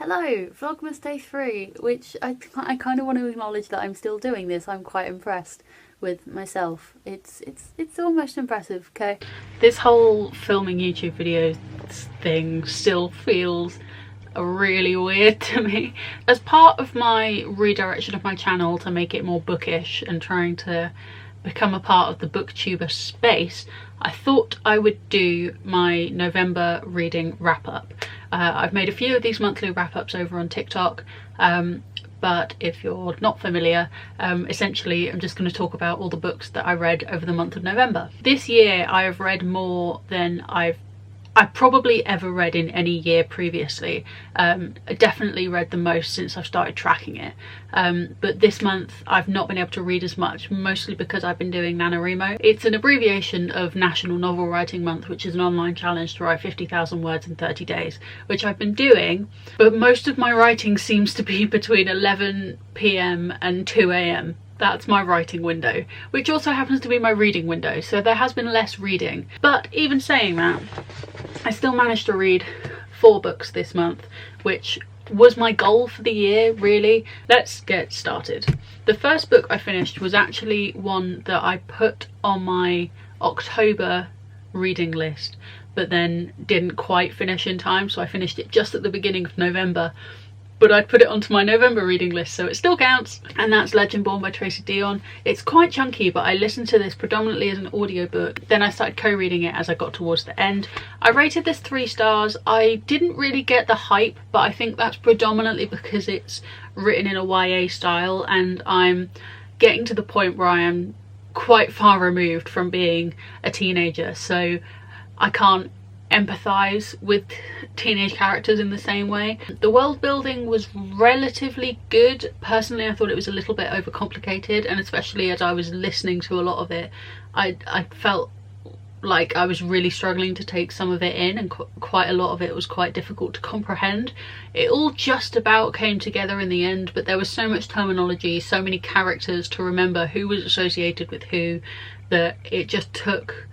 Hello, Vlogmas Day 3, which I kind of want to acknowledge that I'm still doing this. I'm quite impressed with myself. It's almost impressive, okay? This whole filming YouTube videos thing still feels really weird to me. As part of my redirection of my channel to make it more bookish and trying to become a part of the booktuber space, I thought I would do my November reading wrap-up. I've made a few of these monthly wrap-ups over on TikTok, but if you're not familiar, essentially I'm just going to talk about all the books that I read over the month of November. This year I have read more than I've probably ever read in any year previously. I definitely read the most since I've started tracking it, but this month I've not been able to read as much, mostly because I've been doing NaNoWriMo. It's an abbreviation of National Novel Writing Month, which is an online challenge to write 50,000 words in 30 days, which I've been doing, but most of my writing seems to be between 11 PM and 2 AM. That's my writing window, which also happens to be my reading window, so there has been less reading. But even saying that, I still managed to read 4 books this month, which was my goal for the year, really. Let's get started. The first book I finished was actually one that I put on my October reading list, but then didn't quite finish in time, so I finished it just at the beginning of November. But I'd put it onto my November reading list, so it still counts, and that's Legendborn by Tracey Deonn. It's quite chunky, but I listened to this predominantly as an audiobook. Then I started co-reading it as I got towards the end. I rated this 3 stars. I didn't really get the hype, but I think that's predominantly because it's written in a YA style, and I'm getting to the point where I am quite far removed from being a teenager, so I can't empathise with teenage characters in the same way. The world building was relatively good. Personally, I thought it was a little bit overcomplicated, and especially as I was listening to a lot of it, I felt like I was really struggling to take some of it in, and quite a lot of it was quite difficult to comprehend. It all just about came together in the end, but there was so much terminology, so many characters to remember who was associated with who, that it just took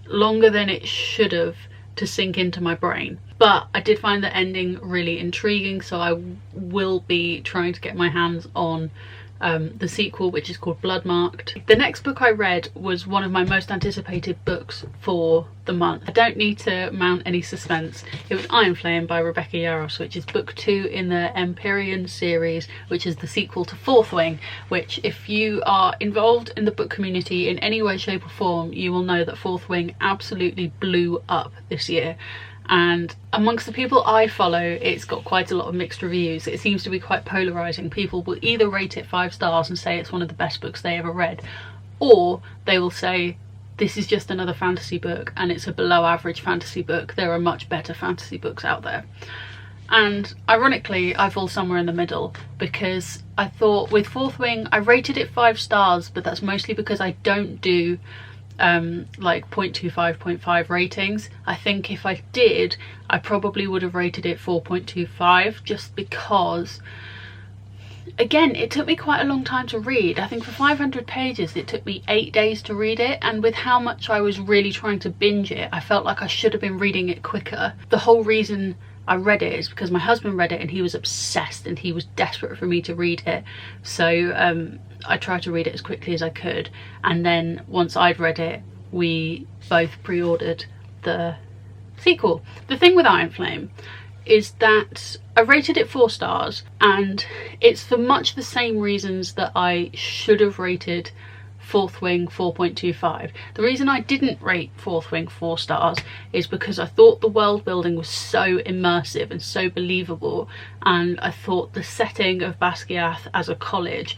longer than it should have to sink into my brain. But I did find the ending really intriguing, so I will be trying to get my hands on the sequel, which is called Bloodmarked. The next book I read was one of my most anticipated books for the month. I don't need to mount any suspense. It was Iron Flame by Rebecca Yarros, which is book 2 in the Empyrean series, which is the sequel to Fourth Wing, which, if you are involved in the book community in any way, shape or form, you will know that Fourth Wing absolutely blew up this year. And amongst the people I follow, it's got quite a lot of mixed reviews. It seems to be quite polarising. People will either rate it 5 stars and say it's one of the best books they ever read, or they will say this is just another fantasy book and it's a below average fantasy book. There are much better fantasy books out there. And ironically, I fall somewhere in the middle, because I thought with Fourth Wing, I rated it 5 stars, but that's mostly because I don't do like 0.25, 0.5 ratings. I think if I did, I probably would have rated it 4.25, just because, again, it took me quite a long time to read. I think for 500 pages it took me 8 days to read it, and with how much I was really trying to binge it, I felt like I should have been reading it quicker. The whole reason I read it is because my husband read it and he was obsessed and he was desperate for me to read it, so I tried to read it as quickly as I could, and then once I'd read it, we both pre-ordered the sequel. The thing with Iron Flame is that I rated it 4 stars, and it's for much the same reasons that I should have rated Fourth Wing 4.25. The reason I didn't rate Fourth Wing 4 stars is because I thought the world building was so immersive and so believable, and I thought the setting of Basquiat as a college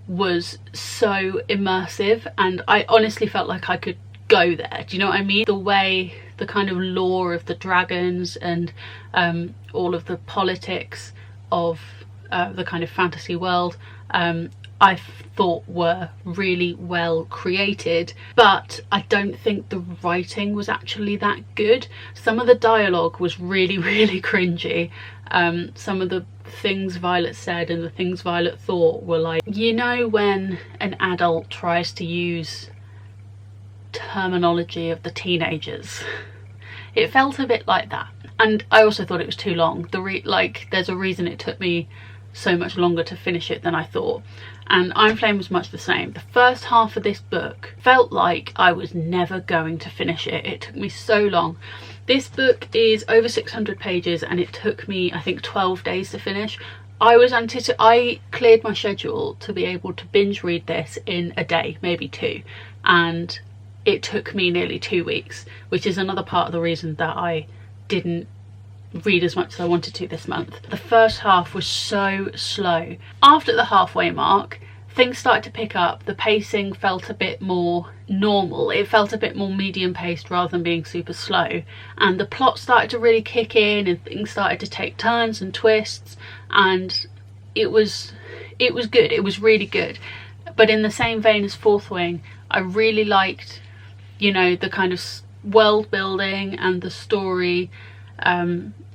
was so immersive, and I honestly felt like I could go there. Do you know what I mean? The way, the kind of lore of the dragons and all of the politics of the kind of fantasy world, I thought were really well created, but I don't think the writing was actually that good. Some of the dialogue was really, really cringy. Some of the things Violet said and the things Violet thought were like, you know, when an adult tries to use terminology of the teenagers. It felt a bit like that. And I also thought it was too long. There's a reason it took me so much longer to finish it than I thought. And Iron Flame was much the same. The first half of this book felt like I was never going to finish it. It took me so long. This book is over 600 pages and it took me, I think, 12 days to finish. I cleared my schedule to be able to binge read this in a day, maybe two, and it took me nearly 2 weeks, which is another part of the reason that I didn't read as much as I wanted to this month. The first half was so slow. After the halfway mark, things started to pick up. The pacing felt a bit more normal. It felt a bit more medium paced rather than being super slow, and the plot started to really kick in and things started to take turns and twists, and it was good. It was really good. But in the same vein as Fourth Wing, I really liked, you know, the kind of world building and the story,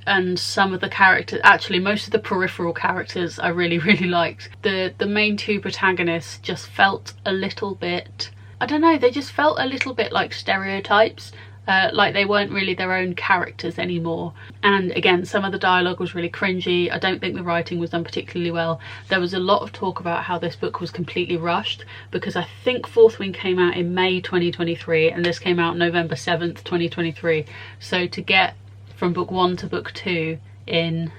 and some of the characters, actually most of the peripheral characters I really liked. The main two protagonists just felt a little bit, I don't know, they just felt a little bit like stereotypes, like they weren't really their own characters anymore. And again, some of the dialogue was really cringy. I don't think the writing was done particularly well. There was a lot of talk about how this book was completely rushed, because I think Fourth Wing came out in May 2023 and this came out November 7th 2023. So to get from book 1 to book 2 in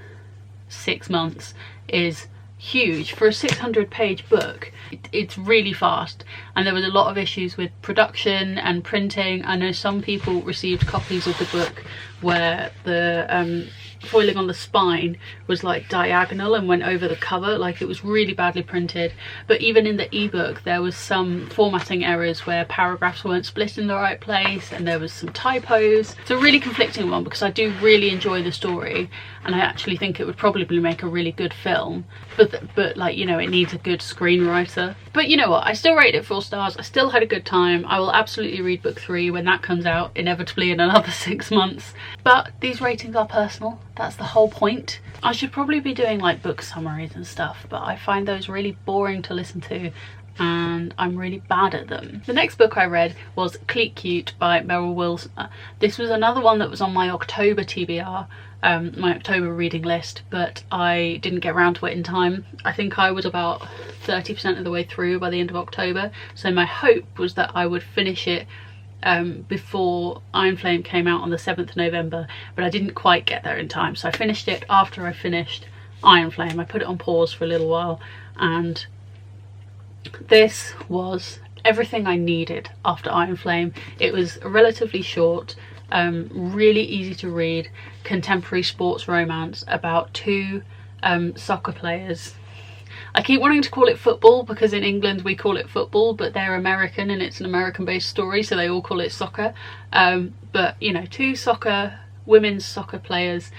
6 months is huge. For a 600-page book, it's really fast, and there was a lot of issues with production and printing. I know some people received copies of the book where the foiling on the spine was like diagonal and went over the cover, like it was really badly printed. But even in the ebook there was some formatting errors where paragraphs weren't split in the right place, and there was some typos. It's a really conflicting one because I do really enjoy the story and I actually think it would probably make a really good film, but like, you know, it needs a good screenwriter. But you know what, I still rated it 4 stars. I still had a good time. I will absolutely read book 3 when that comes out, inevitably in another 6 months. But these ratings are personal. That's the whole point. I should probably be doing like book summaries and stuff, but I find those really boring to listen to and I'm really bad at them. The next book I read was Cleat by Meryl Wilsner. This was another one that was on my October TBR, my October reading list, but I didn't get around to it in time. I think I was about 30% of the way through by the end of October, so my hope was that I would finish it before Iron Flame came out on the 7th of November, but I didn't quite get there in time, so I finished it after I finished Iron Flame. I put it on pause for a little while, and this was everything I needed after Iron Flame. It was relatively short, really easy to read, contemporary sports romance about 2 soccer players. I keep wanting to call it football because in England we call it football, but they're American and it's an American-based story, so they all call it soccer. But you know, 2 women's soccer players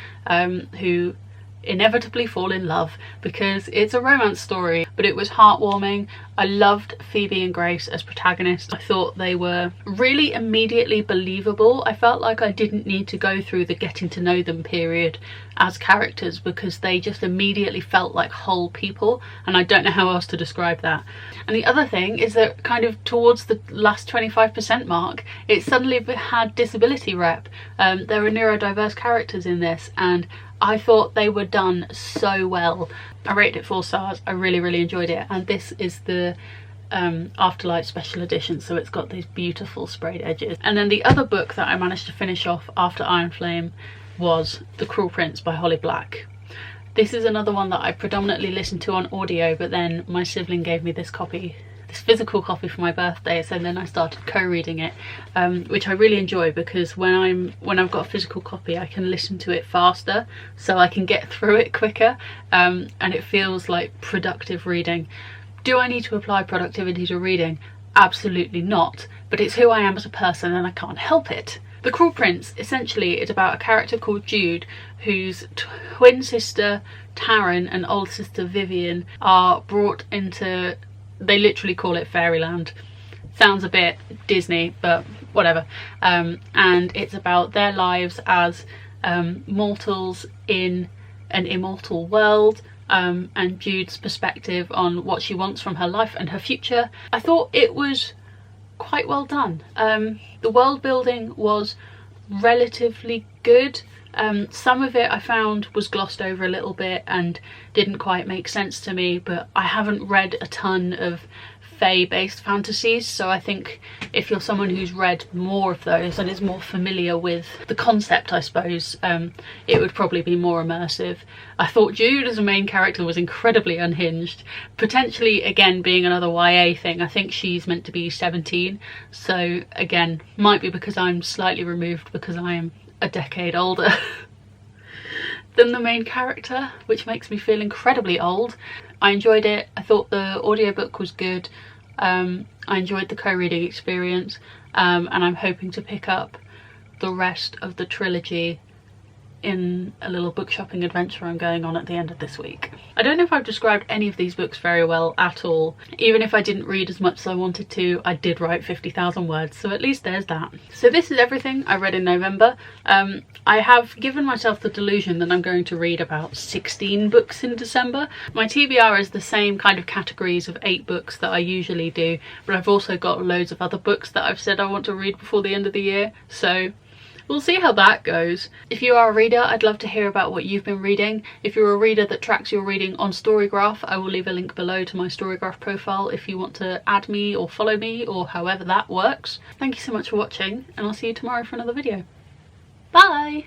who inevitably fall in love because it's a romance story, but it was heartwarming. I loved Phoebe and Grace as protagonists. I thought they were really immediately believable. I felt like I didn't need to go through the getting to know them period as characters because they just immediately felt like whole people, and I don't know how else to describe that. And the other thing is that kind of towards the last 25% mark, it suddenly had disability rep. There were neurodiverse characters in this, and I thought they were done so well. I rated it 4 stars. I really enjoyed it, and this is the Afterlight special edition, so it's got these beautiful sprayed edges. And then the other book that I managed to finish off after Iron Flame was The Cruel Prince by Holly Black. This is another one that I predominantly listened to on audio, but then my sibling gave me this physical copy for my birthday, so then I started co-reading it, which I really enjoy because when I've got a physical copy I can listen to it faster, so I can get through it quicker, and it feels like productive reading. Do I need to apply productivity to reading? Absolutely not, but it's who I am as a person and I can't help it. The Cruel Prince, essentially, is about a character called Jude whose twin sister Taryn and older sister Vivian are brought into, they literally call it fairyland. Sounds a bit Disney, but whatever. And it's about their lives as mortals in an immortal world, and Jude's perspective on what she wants from her life and her future. I thought it was quite well done. The world building was relatively good. Some of it I found was glossed over a little bit and didn't quite make sense to me, but I haven't read a ton of fae-based fantasies, so I think if you're someone who's read more of those and is more familiar with the concept, I suppose, it would probably be more immersive. I thought Jude as a main character was incredibly unhinged, potentially again being another YA thing. I think she's meant to be 17, so again, might be because I'm slightly removed because I am a decade older than the main character, which makes me feel incredibly old. I enjoyed it. I thought the audiobook was good. I enjoyed the co-reading experience, and I'm hoping to pick up the rest of the trilogy in a little book shopping adventure I'm going on at the end of this week. I don't know if I've described any of these books very well at all. Even if I didn't read as much as I wanted to, I did write 50,000 words, so at least there's that. So this is everything I read in November. I have given myself the delusion that I'm going to read about 16 books in December. My TBR is the same kind of categories of 8 books that I usually do, but I've also got loads of other books that I've said I want to read before the end of the year, so we'll see how that goes. If you are a reader, I'd love to hear about what you've been reading. If you're a reader that tracks your reading on Storygraph, I will leave a link below to my Storygraph profile if you want to add me or follow me or however that works. Thank you so much for watching, and I'll see you tomorrow for another video. Bye!